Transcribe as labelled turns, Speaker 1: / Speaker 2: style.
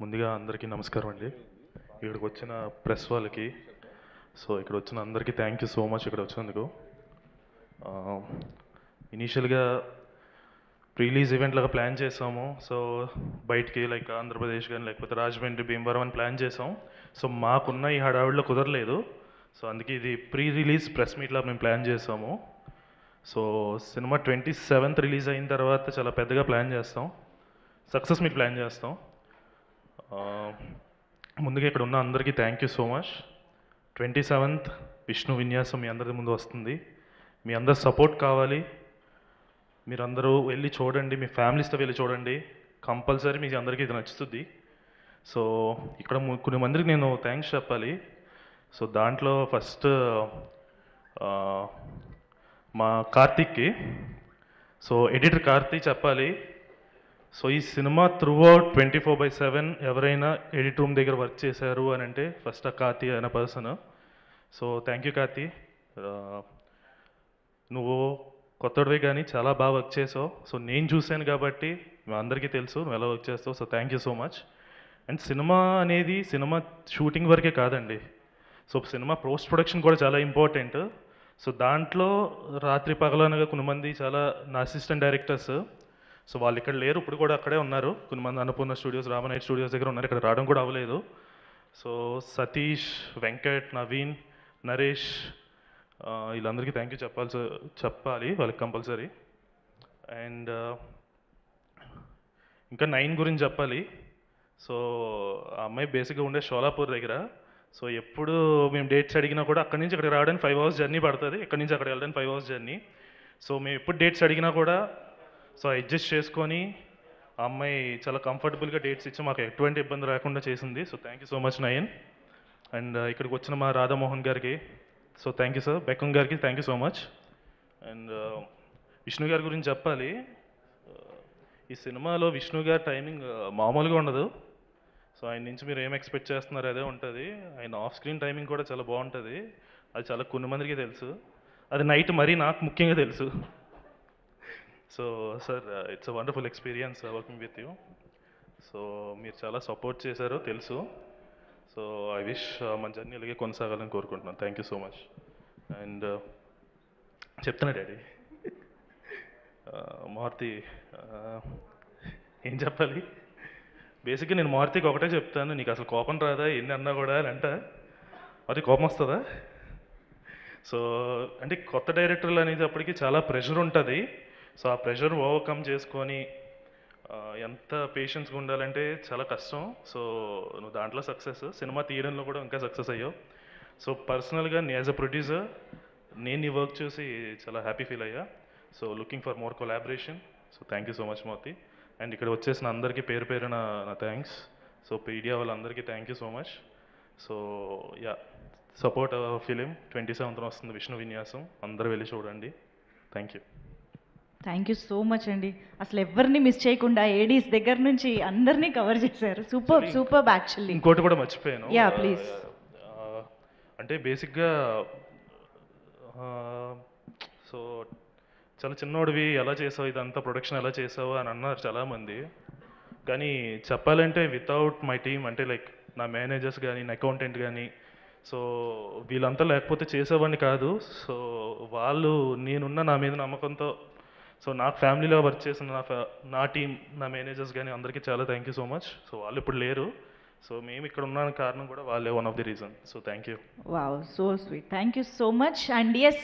Speaker 1: ముందుగా అందరికీ నమస్కారం అండి. ఇక్కడికి వచ్చిన ప్రెస్ వాళ్ళకి, సో ఇక్కడ వచ్చిన అందరికీ థ్యాంక్ యూ సో మచ్ ఇక్కడ వచ్చినందుకు. ఇనీషియల్గా రిలీజ్ ఈవెంట్ లాగా ప్లాన్ చేసాము. సో బయటికి లైక్ ఆంధ్రప్రదేశ్ కానీ లేకపోతే రాజమండ్రి, భీమవరం అని ప్లాన్ చేసాం. సో మాకున్న ఈ హడావిడిలో కుదరలేదు. సో అందుకే ఇది ప్రీ రిలీజ్ ప్రెస్ మీట్లా మేము ప్లాన్ చేసాము. సో సినిమా 27th రిలీజ్ అయిన తర్వాత చాలా పెద్దగా ప్లాన్ చేస్తాం, సక్సెస్ మీట్ ప్లాన్ చేస్తాం. ముందుగా ఇక్కడ ఉన్న అందరికీ thank you so much. 27th Vishnu విన్యాసం మీ అందరి ముందు వస్తుంది. మీ అందరి సపోర్ట్ కావాలి. మీరందరూ వెళ్ళి చూడండి, మీ ఫ్యామిలీస్తో వెళ్ళి చూడండి. కంపల్సరీ మీకు అందరికీ ఇది నచ్చుతుంది. సో ఇక్కడ కొన్ని మందికి నేను థ్యాంక్స్ చెప్పాలి. సో దాంట్లో ఫస్ట్ మా కార్తీక్కి, సో ఎడిటర్ కార్తీక్ చెప్పాలి. సో ఈ సినిమా త్రూ అవుట్ 24/7 ఎవరైనా ఎడిట్ రూమ్ దగ్గర వర్క్ చేశారు అని అంటే ఫస్ట్ ఆ కార్తీ అనే person. So thank you Karthi. నువ్వు కొత్తడివే కానీ చాలా బాగా వర్క్ చేసావు. సో నేను చూశాను కాబట్టి మీ అందరికీ తెలుసు నువ్వు ఎలా వర్క్ చేస్తావు. So thank you so much. And cinema అనేది సినిమా షూటింగ్ వరకే కాదండి. సో సినిమా పోస్ట్ ప్రొడక్షన్ కూడా చాలా ఇంపార్టెంట్. సో దాంట్లో రాత్రి పగలనగా కొంతమంది చాలా నా అసిస్టెంట్ డైరెక్టర్స్, సో వాళ్ళు ఇక్కడ లేరు, ఇప్పుడు కూడా అక్కడే ఉన్నారు. కొంతమంది అన్నపూర్ణ స్టూడియోస్, రామనైట్ స్టూడియోస్ దగ్గర ఉన్నారు, ఇక్కడ రావడం కూడా అవ్వలేదు. సో సతీష్, వెంకట్, నవీన్, నరేష్, వీళ్ళందరికీ థ్యాంక్ యూ చెప్పాలి వాళ్ళకి కంపల్సరీ. అండ్ ఇంకా 9 గురించి చెప్పాలి. సో ఆ అమ్మాయి బేసిక్గా ఉండే షోలాపూర్ దగ్గర. సో ఎప్పుడు మేము డేట్స్ అడిగినా కూడా అక్కడి నుంచి అక్కడికి రావడానికి 5 hours జర్నీ పడుతుంది, ఇక్కడి నుంచి అక్కడికి వెళ్ళడానికి 5 hours జర్నీ. సో మేము ఎప్పుడు డేట్స్ అడిగినా కూడా సో అడ్జస్ట్ చేసుకొని ఆ అమ్మాయి చాలా కంఫర్టబుల్గా డేట్స్ ఇచ్చి మాకు ఎటువంటి ఇబ్బంది రాకుండా చేసింది. So thank you so much Nayan. And ఇక్కడికి వచ్చిన మా రాధామోహన్ గారికి so thank you sir. Bekkam గారికి thank you so much. And Vishnu గారి గురించి చెప్పాలి. ఈ సినిమాలో విష్ణు గారి టైమింగ్ మామూలుగా ఉండదు. సో ఆయన నుంచి మీరు ఏం ఎక్స్పెక్ట్ చేస్తున్నారు అదే ఉంటుంది. ఆయన ఆఫ్ స్క్రీన్ టైమింగ్ కూడా చాలా బాగుంటుంది. అది చాలా కొన్ని మందికి తెలుసు, అది నైట్ మరీ నాకు ముఖ్యంగా తెలుసు. So sir it's a wonderful experience working with you. So మీరు చాలా సపోర్ట్ చేశారో తెలుసు. సో ఐ విష్ మన జర్నీ అలాగే కొనసాగాలని కోరుకుంటున్నాను. Thank you so much. And చెప్తున్నా డాడీ మారుతి, ఏం చెప్పాలి. బేసిక్గా నేను మారుతికి ఒకటే చెప్తాను, నీకు అసలు కోపం రాదా ఎన్ని అన్నా కూడా అని అంట. మరి కోపం వస్తుందా? సో అంటే కొత్త డైరెక్టర్లు అనేటప్పటికి చాలా ప్రెషర్ ఉంటుంది. సో ఆ ప్రెషర్ ఓవర్కమ్ చేసుకొని ఎంత పేషెన్స్గా ఉండాలంటే చాలా కష్టం. సో నువ్వు దాంట్లో సక్సెస్, సినిమా తీయడంలో కూడా ఇంకా సక్సెస్ అయ్యావు. సో పర్సనల్గా యాజ్ అ ప్రొడ్యూసర్ నేను నీ వర్క్ చూసి చాలా హ్యాపీ ఫీల్ అయ్యా. So looking for more collaboration. So thank you so much Moti. And ఇక్కడ వచ్చేసిన అందరికీ పేరు పేరు నా థ్యాంక్స్. సో మీడియా వాళ్ళందరికీ thank you so much. So yeah, support film 27th వస్తుంది విష్ణు విన్యాసం, అందరూ వెళ్ళి చూడండి. Thank you.
Speaker 2: Thank you so much అండి. అసలు ఎవరిని మిస్ చేయకుండా ఏడీస్ దగ్గర నుంచి అందరినీ కవర్ చేశారు. Super super actually.
Speaker 1: ఇంకోటి కూడా మర్చిపోయాను.
Speaker 2: Yeah please.
Speaker 1: అంటే బేసిక్గా సో చాలా చిన్నోడివి ఎలా చేసావు, ఇదంతా ప్రొడక్షన్ ఎలా చేసావు అని అన్నారు చాలామంది. కానీ చెప్పాలంటే వితౌట్ మై టీమ్, అంటే లైక్ నా మేనేజర్స్ కానీ నా అకౌంటెంట్ కానీ, సో వీళ్ళంతా లేకపోతే చేసేవాడిని కాదు. సో వాళ్ళు నేనున్న నా మీద నమ్మకంతో సో నాకు ఫ్యామిలీలో వర్క్ చేసిన నా టీం, నా మేనేజర్స్ కానీ అందరికీ చాలా thank you so much. So వాళ్ళు ఇప్పుడు లేరు. సో మేము ఇక్కడ ఉన్నానికి కారణం కూడా వాళ్ళే one of the reason. So thank you.
Speaker 2: Wow, so sweet. Thank you so much. And yes,